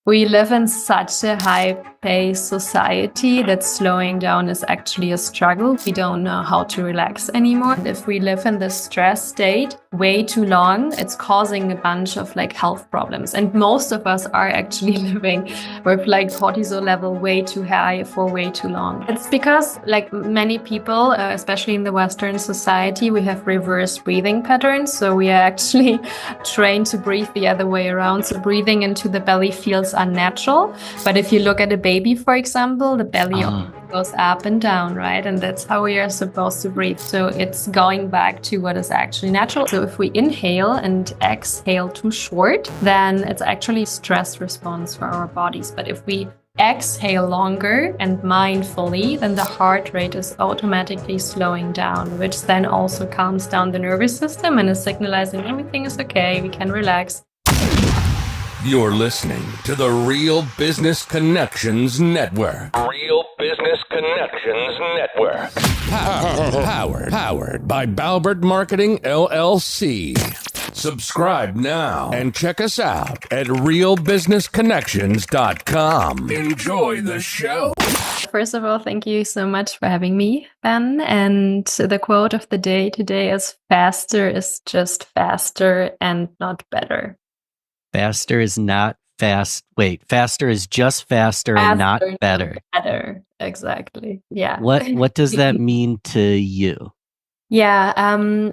We live in such a high-paced society that slowing down is actually a struggle. We don't know how to relax anymore. If we live in this stress state way too long, it's causing a bunch of health problems. And most of us are actually living with cortisol level way too high for way too long. It's because many people, especially in the Western society, we have reverse breathing patterns. So we are actually trained to breathe the other way around. So breathing into the belly feels unnatural. But if you look at a baby, for example, the belly goes up and down, right? And that's how we are supposed to breathe. So it's going back to what is actually natural. So if we inhale and exhale too short, then it's actually stress response for our bodies. But if we exhale longer and mindfully, then the heart rate is automatically slowing down, which then also calms down the nervous system and is signalizing everything is okay, we can relax. You're listening to the Real Business Connections Network. Real Business Connections Network. Powered by Balbert Marketing, LLC. Subscribe now and check us out at realbusinessconnections.com. Enjoy the show. First of all, thank you so much for having me, Ben. And the quote of the day today is faster is just faster and not better. Faster is not fast. Wait, faster is just faster and not better. Better, exactly. Yeah. What does that mean to you? Yeah,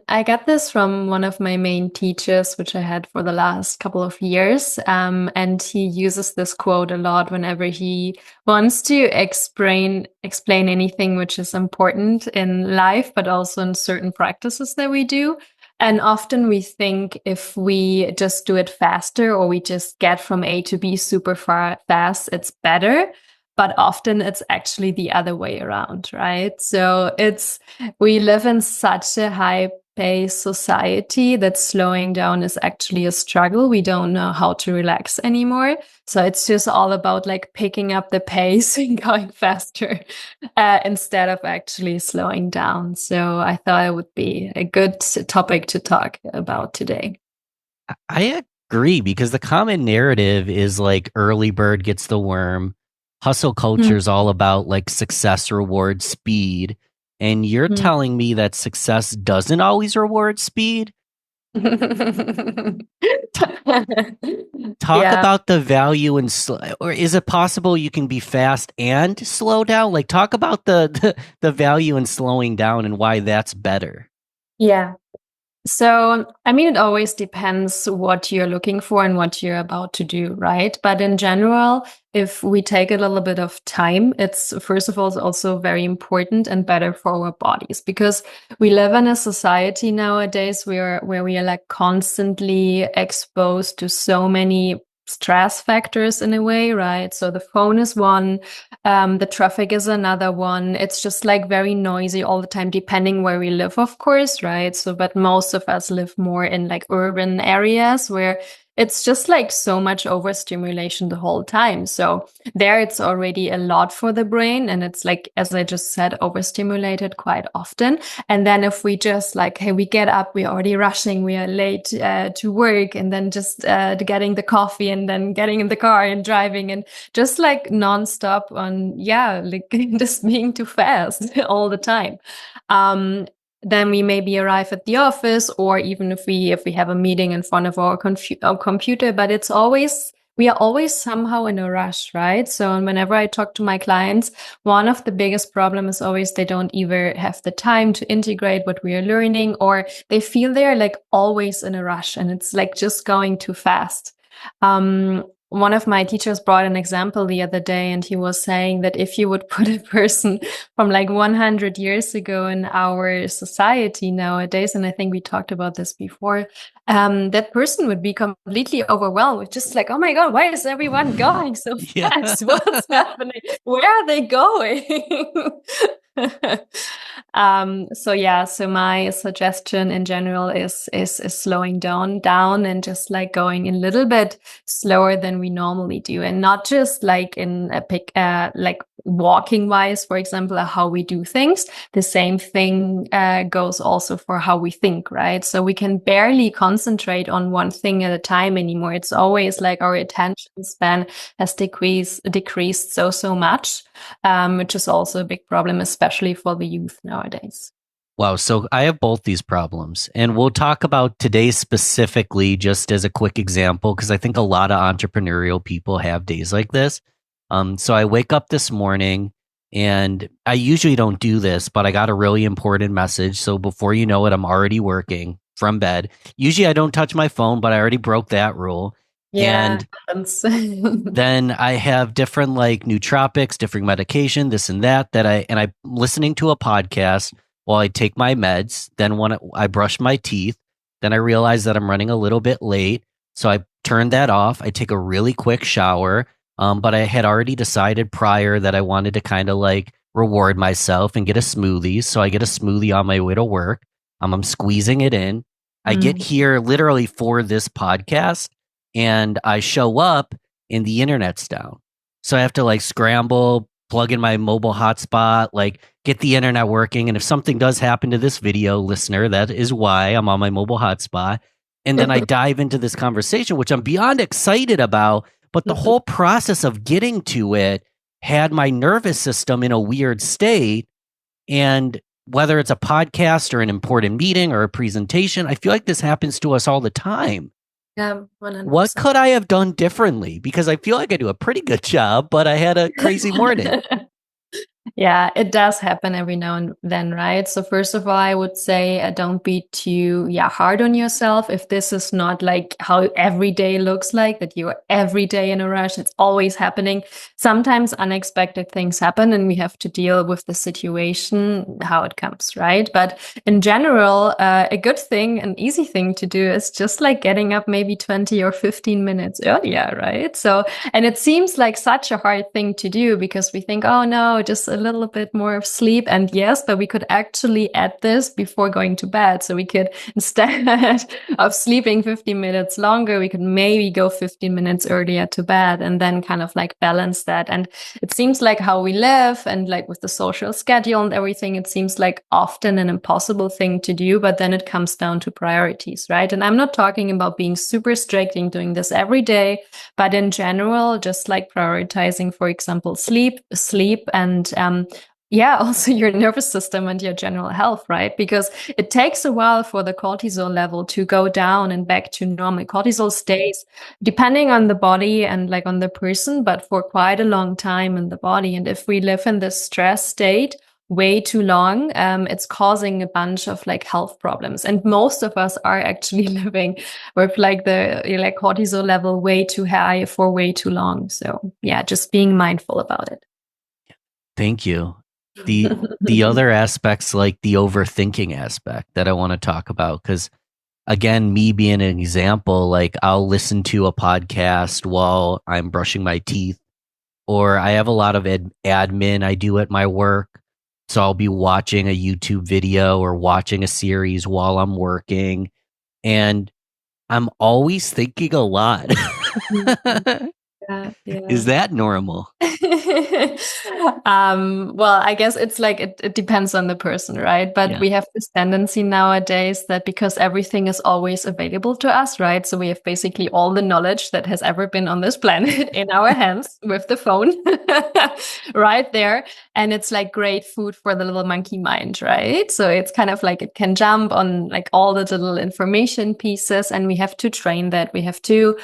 I got this from one of my main teachers, which I had for the last couple of years. And he uses this quote a lot whenever he wants to explain anything which is important in life, but also in certain practices that we do. And often we think if we just do it faster or we just get from A to B super fast, it's better. But often it's actually the other way around, right? So we live in such a high-paced society that slowing down is actually a struggle. We don't know how to relax anymore. So it's just all about picking up the pace and going faster instead of actually slowing down. So I thought it would be a good topic to talk about today. I agree, because the common narrative is early bird gets the worm. Hustle culture is all about success reward speed. And you're telling me that success doesn't always reward speed? Talk about the value in or is it possible you can be fast and slow down? Talk about the value in slowing down and why that's better. Yeah. So, I mean, it always depends what you're looking for and what you're about to do, right? But in general, if we take a little bit of time, it's first of all also very important and better for our bodies, because we live in a society nowadays where we are constantly exposed to so many stress factors in a way, right? So the phone is one, the traffic is another one. It's just very noisy all the time, depending where we live, of course, right? So, but most of us live more in urban areas where it's just so much overstimulation the whole time. So there it's already a lot for the brain. And it's as I just said, overstimulated quite often. And then if we just hey, we get up, we're already rushing, we are late to work, and then just getting the coffee and then getting in the car and driving and just nonstop on, just being too fast all the time. Then we maybe arrive at the office, or even if we have a meeting in front of our computer, but we are always somehow in a rush, right? So whenever I talk to my clients, one of the biggest problems is always they don't either have the time to integrate what we are learning, or they feel they're always in a rush and it's just going too fast. One of my teachers brought an example the other day, and he was saying that if you would put a person from 100 years ago in our society nowadays, and I think we talked about this before, that person would be completely overwhelmed with just oh my God, why is everyone going so fast? What's happening? Where are they going? So my suggestion in general is slowing down and just like going a little bit slower than we normally do, and not just like in a like walking wise, for example, how we do things. The same thing goes also for how we think, right? So we can barely concentrate on one thing at a time anymore. It's always like our attention span has decreased so much, which is also a big problem, especially for the youth nowadays. Wow. So I have both these problems, and we'll talk about today specifically just as a quick example, because I think a lot of entrepreneurial people have days like this. So I wake up this morning, and I usually don't do this, but I got a really important message. So before you know it, I'm already working from bed. Usually I don't touch my phone, but I already broke that rule. Yeah. And then I have different like nootropics, different medication, this and that I'm listening to a podcast while I take my meds. Then when I brush my teeth, then I realize that I'm running a little bit late. So I turn that off. I take a really quick shower. But I had already decided prior that I wanted to kind of like reward myself and get a smoothie. So I get a smoothie on my way to work. I'm squeezing it in. I get here literally for this podcast, and I show up and the internet's down. So I have to like scramble, plug in my mobile hotspot, like get the internet working. And if something does happen to this video, listener, that is why I'm on my mobile hotspot. And then I dive into this conversation, which I'm beyond excited about. But the whole process of getting to it had my nervous system in a weird state. And whether it's a podcast or an important meeting or a presentation, I feel like this happens to us all the time. Yeah, 100%. What could I have done differently? Because I feel like I do a pretty good job, but I had a crazy morning. Yeah, it does happen every now and then, right? So first of all, I would say don't be too hard on yourself. If this is not like how every day looks like, that you're every day in a rush, it's always happening. Sometimes unexpected things happen and we have to deal with the situation, how it comes, right? But in general, a good thing, an easy thing to do is just like getting up maybe 20 or 15 minutes earlier, right? So, and it seems like such a hard thing to do because we think, oh no, just a little bit more of sleep. And yes, but we could actually add this before going to bed. So we could, instead of sleeping 15 minutes longer, we could maybe go 15 minutes earlier to bed and then kind of like balance that. And it seems like how we live and like with the social schedule and everything, it seems like often an impossible thing to do, but then it comes down to priorities, right? And I'm not talking about being super strict and doing this every day, but in general, just like prioritizing, for example, sleep and also your nervous system and your general health, right? Because it takes a while for the cortisol level to go down and back to normal. Cortisol stays, depending on the body and like on the person, but for quite a long time in the body. And if we live in this stress state way too long, it's causing a bunch of like health problems. And most of us are actually living with like the like cortisol level way too high for way too long. So yeah, just being mindful about it. Thank you. The other aspects, like the overthinking aspect that I want to talk about, because again, me being an example, like I'll listen to a podcast while I'm brushing my teeth, or I have a lot of admin I do at my work. So I'll be watching a YouTube video or watching a series while I'm working, and I'm always thinking a lot. Yeah. Is that normal? Well, I guess it's like it depends on the person, right? But we have this tendency nowadays that because everything is always available to us, right? So we have basically all the knowledge that has ever been on this planet in our hands with the phone right there. And it's like great food for the little monkey mind, right? So it's kind of like it can jump on like all the little information pieces, and we have to train that. We have to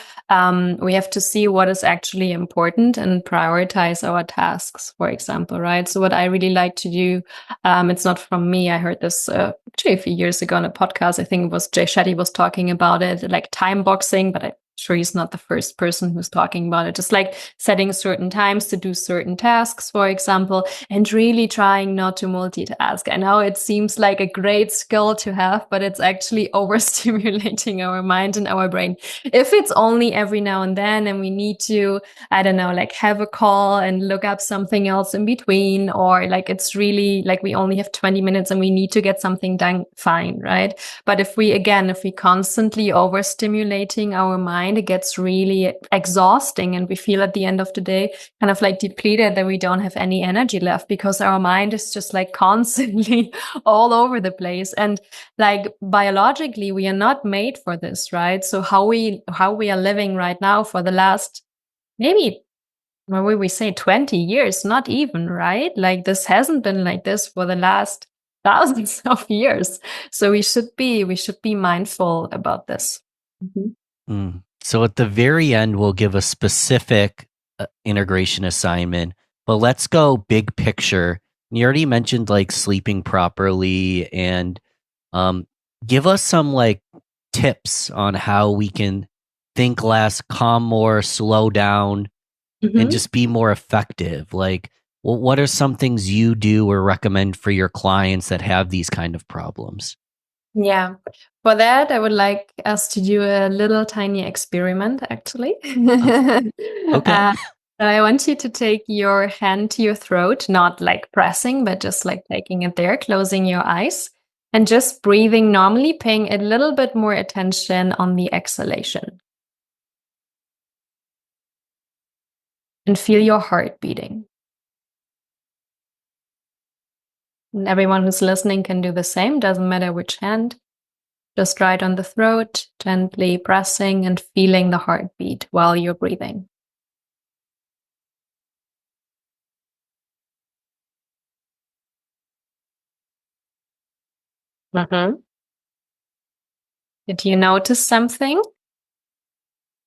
see what is actually important and prioritize our tasks, for example, right? So what I really like to do, it's not from me. I heard this actually a few years ago on a podcast. I think it was Jay Shetty was talking about it, like time boxing, but sure he's not the first person who's talking about it. Just like setting certain times to do certain tasks, for example, and really trying not to multitask. I know it seems like a great skill to have, but it's actually overstimulating our mind and our brain. If it's only every now and then and we need to, I don't know, like have a call and look up something else in between, or like it's really like we only have 20 minutes and we need to get something done, fine, right? But if we constantly overstimulating our mind, it gets really exhausting and we feel at the end of the day kind of like depleted, that we don't have any energy left because our mind is just like constantly all over the place. And like biologically, we are not made for this, right? So how we are living right now for the last maybe, what would we say, 20 years, not even, right? Like this hasn't been like this for the last thousands of years. So we should be mindful about this. So at the very end, we'll give a specific integration assignment, but let's go big picture. You already mentioned like sleeping properly, and give us some like tips on how we can think less, calm more, slow down, and just be more effective. Like, well, what are some things you do or recommend for your clients that have these kind of problems? Yeah. For that, I would like us to do a little tiny experiment, actually. Okay. I want you to take your hand to your throat, not like pressing, but just like taking it there, closing your eyes, and just breathing normally, paying a little bit more attention on the exhalation. And feel your heart beating. And everyone who's listening can do the same, doesn't matter which hand. Just right on the throat, gently pressing and feeling the heartbeat while you're breathing. Did you notice something?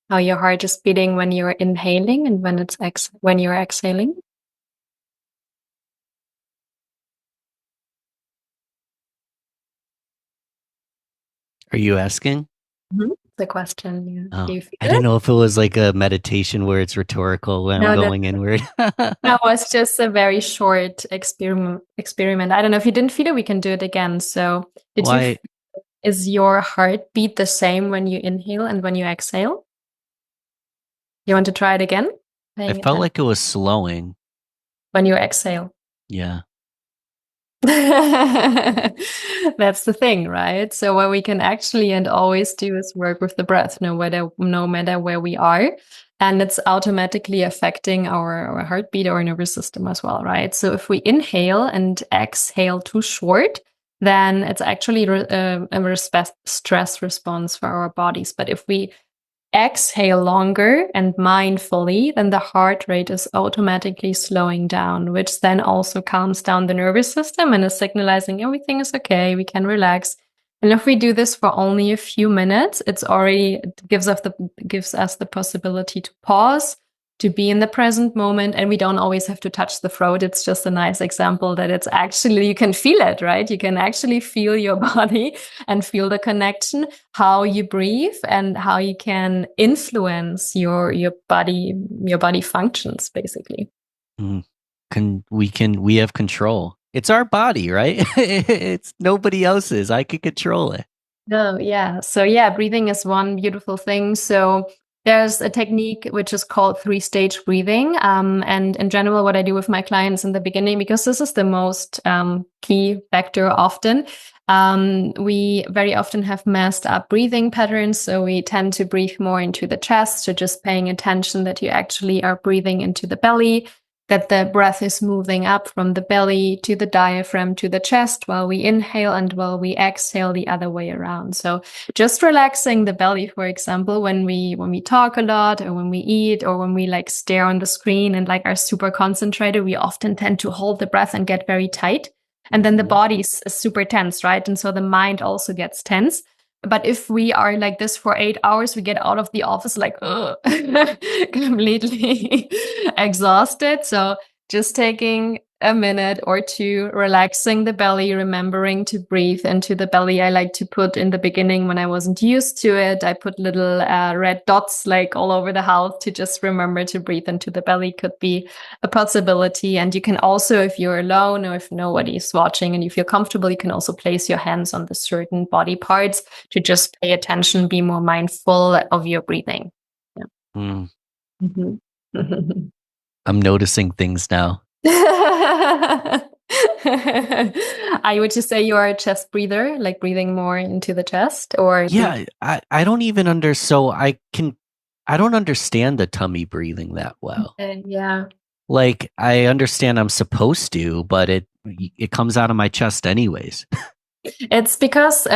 How your heart is beating when you're inhaling and when you're exhaling? Are you asking? The question. Yeah. Oh, Do you feel I didn't it? know if it was like a meditation where it's rhetorical when I'm No, going inward. no, it's just a very short experiment. I don't know if you didn't feel it, we can do it again. So Why? Is your heartbeat the same when you inhale and when you exhale? You want to try it again? I felt like it was slowing. When you exhale. Yeah. That's the thing, right? So what we can actually and always do is work with the breath, no matter where we are. And it's automatically affecting our heartbeat, our nervous system as well, right? So if we inhale and exhale too short, then it's actually a stress response for our bodies. But if we exhale longer and mindfully, then the heart rate is automatically slowing down, which then also calms down the nervous system and is signalizing everything is okay, we can relax. And if we do this for only a few minutes, it gives us the possibility to pause, to be in the present moment, and we don't always have to touch the throat. It's just a nice example that it's actually, you can feel it, right? You can actually feel your body and feel the connection, how you breathe and how you can influence your body functions, basically. We have control. It's our body, right? It's nobody else's. I could control it. No, yeah. So yeah, breathing is one beautiful thing. So there's a technique which is called 3-stage breathing. And in general, what I do with my clients in the beginning, because this is the most key factor often, we very often have messed up breathing patterns. So we tend to breathe more into the chest. So just paying attention that you actually are breathing into the belly, that the breath is moving up from the belly to the diaphragm to the chest while we inhale, and while we exhale the other way around. So just relaxing the belly, for example, when we talk a lot, or when we eat, or when we like stare on the screen and like are super concentrated, we often tend to hold the breath and get very tight. And then the body is super tense, right? And so the mind also gets tense. But if we are like this for 8 hours, we get out of the office like completely exhausted. So just taking a minute or two, relaxing the belly, remembering to breathe into the belly. I like to put in the beginning when I wasn't used to it, I put little red dots like all over the house to just remember to breathe into the belly could be a possibility. And you can also, if you're alone or if nobody is watching and you feel comfortable, you can also place your hands on the certain body parts to just pay attention, be more mindful of your breathing. Yeah. Mm. Mm-hmm. I'm noticing things now. I would just say you are a chest breather, like breathing more into the chest, or Yeah, I don't even I don't understand the tummy breathing that well. yeah. Like I understand I'm supposed to, but it comes out of my chest anyways. It's because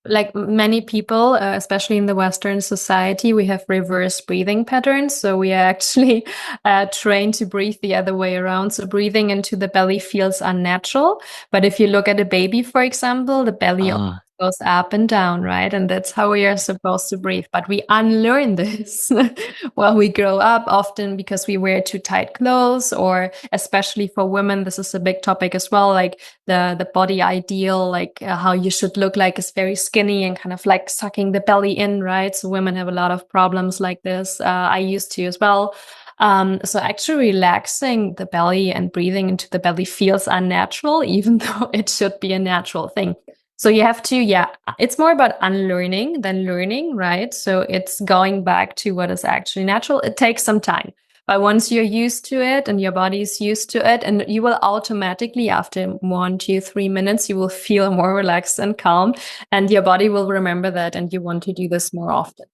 like many people, especially in the Western society, we have reverse breathing patterns. So we are actually trained to breathe the other way around. So breathing into the belly feels unnatural. But if you look at a baby, for example, the belly goes up and down, right? And that's how we are supposed to breathe. But we unlearn this while we grow up, often because we wear too tight clothes, or especially for women, this is a big topic as well. Like the body ideal, like how you should look like, is very skinny and kind of like sucking the belly in, right? So women have a lot of problems like this. I used to as well. So actually relaxing the belly and breathing into the belly feels unnatural, even though it should be a natural thing. So you have to, it's more about unlearning than learning, right? So it's going back to what is actually natural. It takes some time. But once you're used to it and your body is used to it, and you will automatically, after 1, 2, 3 minutes, you will feel more relaxed and calm, and your body will remember that, and you want to do this more often.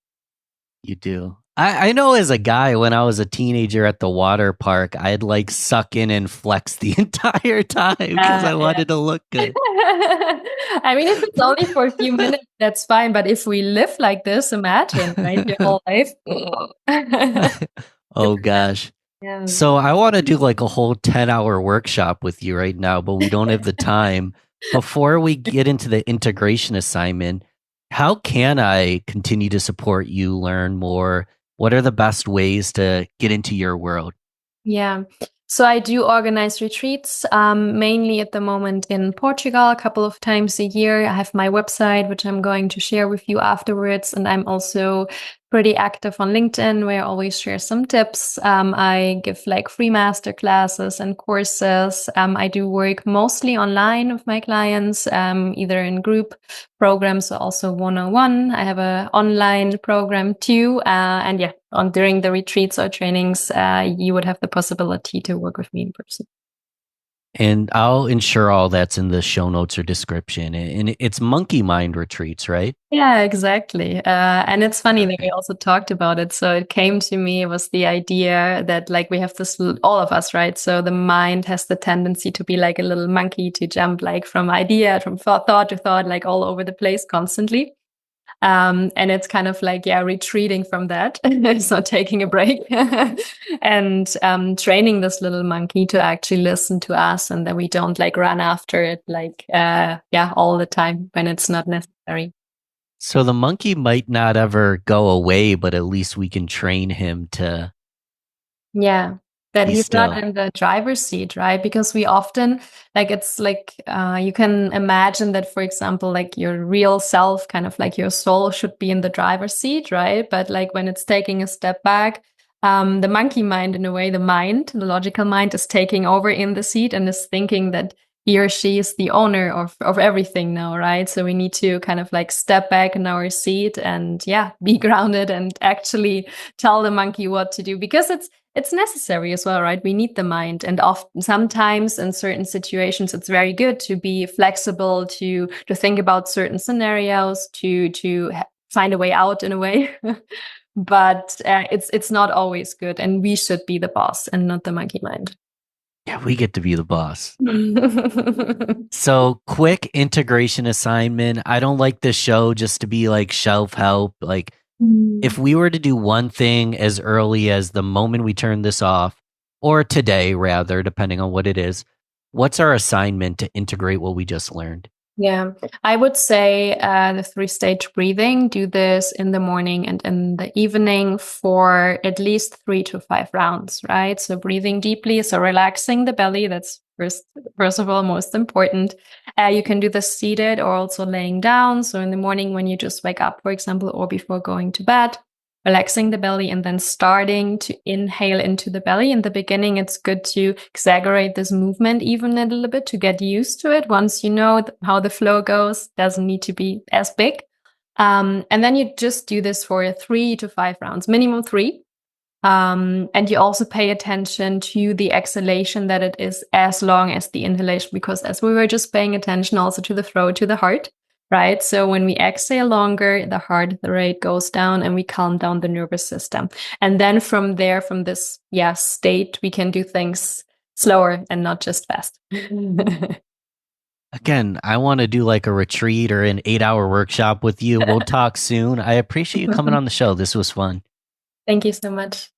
You do. I know as a guy, when I was a teenager at the water park, I'd like suck in and flex the entire time because I wanted to look good. I mean, if it's only for a few minutes, that's fine. But if we live like this, imagine, right? Your whole life. Oh, gosh. Yeah. So I want to do like a whole 10-hour workshop with you right now, but we don't have the time. Before we get into the integration assignment, how can I continue to support you, learn more? What are the best ways to get into your world? Yeah. So I do organize retreats, mainly at the moment in Portugal, a couple of times a year. I have my website, which I'm going to share with you afterwards. And I'm also pretty active on LinkedIn, where I always share some tips. I give like free master classes and courses. I do work mostly online with my clients, either in group programs or also one-on-one. I have an online program too. And yeah, during the retreats or trainings, you would have the possibility to work with me in person. And I'll ensure all that's in the show notes or description. And it's monkey mind retreats, right? Yeah, exactly. And it's funny that we also talked about it. So it came to me, it was the idea that like we have this, all of us, right? So the mind has the tendency to be like a little monkey, to jump like from idea, from thought to thought, like all over the place constantly. And it's kind of like, retreating from that. So taking a break and training this little monkey to actually listen to us, and that we don't like run after it, like, all the time when it's not necessary. So the monkey might not ever go away, but at least we can train him to. Yeah. That Be he's still. not in the driver's seat, right? Because we often, like, it's like, you can imagine that, for example, like your real self, kind of like your soul, should be in the driver's seat, right? But like when it's taking a step back, the monkey mind, in a way, the logical mind, is taking over in the seat and is thinking that he or she is the owner of everything now, right? So we need to kind of like step back in our seat and be grounded and actually tell the monkey what to do, because it's necessary as well, right? We need the mind, and often, sometimes in certain situations, it's very good to be flexible, to think about certain scenarios, to find a way out in a way. But it's not always good, and we should be the boss and not the monkey mind. Yeah, we get to be the boss. So quick integration assignment. I don't like this show just to be like shelf help. Like if we were to do one thing as early as the moment we turn this off, or today rather, depending on what it is, what's our assignment to integrate what we just learned? Yeah, I would say the 3-stage breathing, do this in the morning and in the evening for at least 3 to 5 rounds, right? So breathing deeply, so relaxing the belly, that's first of all, most important. You can do this seated or also laying down. So in the morning when you just wake up, for example, or before going to bed, relaxing the belly and then starting to inhale into the belly. In the beginning, it's good to exaggerate this movement even a little bit to get used to it. Once you know how the flow goes, doesn't need to be as big. And then you just do this for 3 to 5 rounds, minimum 3. And you also pay attention to the exhalation, that it is as long as the inhalation, because as we were just paying attention also to the throat, to the heart, right? So when we exhale longer, the heart rate goes down and we calm down the nervous system. And then from there, from this state, we can do things slower and not just fast. Again, I want to do like a retreat or an 8-hour workshop with you. We'll talk soon. I appreciate you coming on the show. This was fun. Thank you so much.